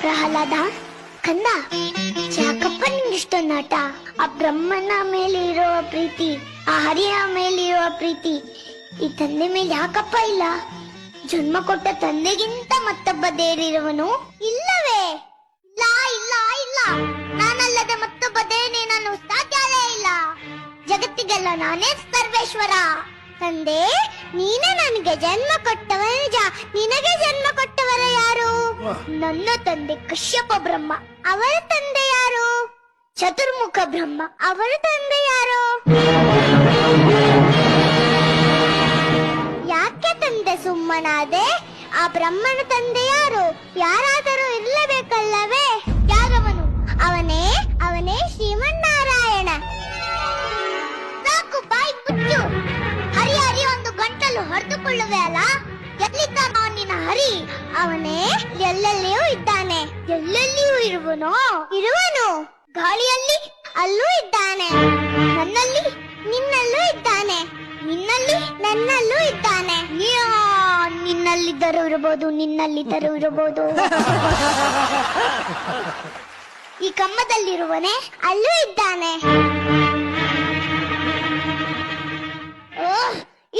ಪ್ರಹ್ಲಾದ, ಕಂದ, ಯಾಕಪ್ಪ ನಿಂಗಿಷ್ಟೊಂದು ಆಟ? ಆ ಬ್ರಹ್ಮನ ಮೇಲೆ ಇರೋ ಪ್ರೀತಿ, ಆ ಹರಿಯ ಮೇಲೆ ಇರೋ ಪ್ರೀತಿ ಈ ತಂದೆ ಮೇಲೆ ಯಾಕಪ್ಪ ಇಲ್ಲ? ಜನ್ಮ ಕೊಟ್ಟ ತಂದೆಗಿಂತ ಮತ್ತೊಬ್ಬ ದೇವರಿರುವನು ಇಲ್ಲವೇ? ಇಲ್ಲ ಇಲ್ಲ ಇಲ್ಲ, ನಾನಲ್ಲದೆ ಮತ್ತೊಬ್ಬ ದೇವನೇ ನಾನು ಸಾಧ್ಯವೇ ಇಲ್ಲ. ಜಗತ್ತಿಗೆಲ್ಲ ನಾನೇ ಸರ್ವೇಶ್ವರ. ತಂದೆ, ನೀನೇ ನನಗೆ ಜನ್ಮ ಕೊಟ್ಟವ ನಿಜ. ನಿನಗೆ ಜನ್ಮ ಕೊಟ್ಟವರ ಯಾರು? ನನ್ನ ತಂದೆ ಕಶ್ಯಪ ಬ್ರಹ್ಮ. ಅವರ ತಂದೆ ಯಾರು? ಚತುರ್ಮುಖ ಬ್ರಹ್ಮ. ಅವರ ತಂದೆ ಯಾರು? ಯಾಕೆ ತಂದೆ ಸುಮ್ಮನಾದೆ? ಆ ಬ್ರಹ್ಮನ ತಂದೆ ಯಾರು? ಯಾರಾದರೂ ಇರಲೇಬೇಕಲ್ಲವೇ? ಯಾರವನು? ಅವನೇ ಅವನೇ ಶ್ರೀಮನ್ನಾರಾಯಣ. ಸಾಕು, ಬಾಯಿ ಮುಚ್ಚು. ಹರಿ ಹರಿ ಒಂದು ಗಂಟಲು ಹೊಡೆದುಕೊಳ್ಳುವೆ ಅಲ್ಲ? ಎಲ್ಲಿದ್ದಾನೋ ನಿನ್ನ ಹರಿ? ಅವನೇ ಎಲ್ಲೆಲ್ಲಿಯೂ ಇದ್ದಾನೆ. ಎಲ್ಲೆಲ್ಲಿಯೂ ಇರುವನು? ಗಾಳಿಯಲ್ಲಿ ಅಲ್ಲೂ ಇದ್ದಾನೆ. ನನ್ನಲ್ಲಿ ನಿನ್ನಲ್ಲೂ ಇದ್ದಾನೆ. ನಿನ್ನಲ್ಲಿ ನನ್ನಲ್ಲೂ ಇದ್ದಾನೆ. ನಿನ್ನಲ್ಲಿದ್ದರೂ ಇರಬಹುದು, ನಿನ್ನಲ್ಲಿದ್ದರೂ ಇರಬಹುದು. ಈ ಕಮ್ಮದಲ್ಲಿರುವನೇ ಅಲ್ಲೂ ಇದ್ದಾನೆ.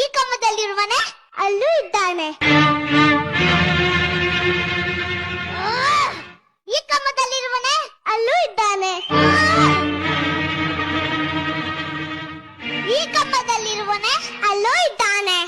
ಈ ಕಮ್ಮದಲ್ಲಿರುವನೇ ಅಲ್ಲೂ ಇದ್ದಾನೆ. ಈ ಕಮ್ಮದಲ್ಲಿರುವನೇ ಅಲ್ಲೂ ಇದ್ದಾನೆ. ಈ ಕಮ್ಮದಲ್ಲಿರುವನೇ ಅಲ್ಲೂ ಇದ್ದಾನೆ.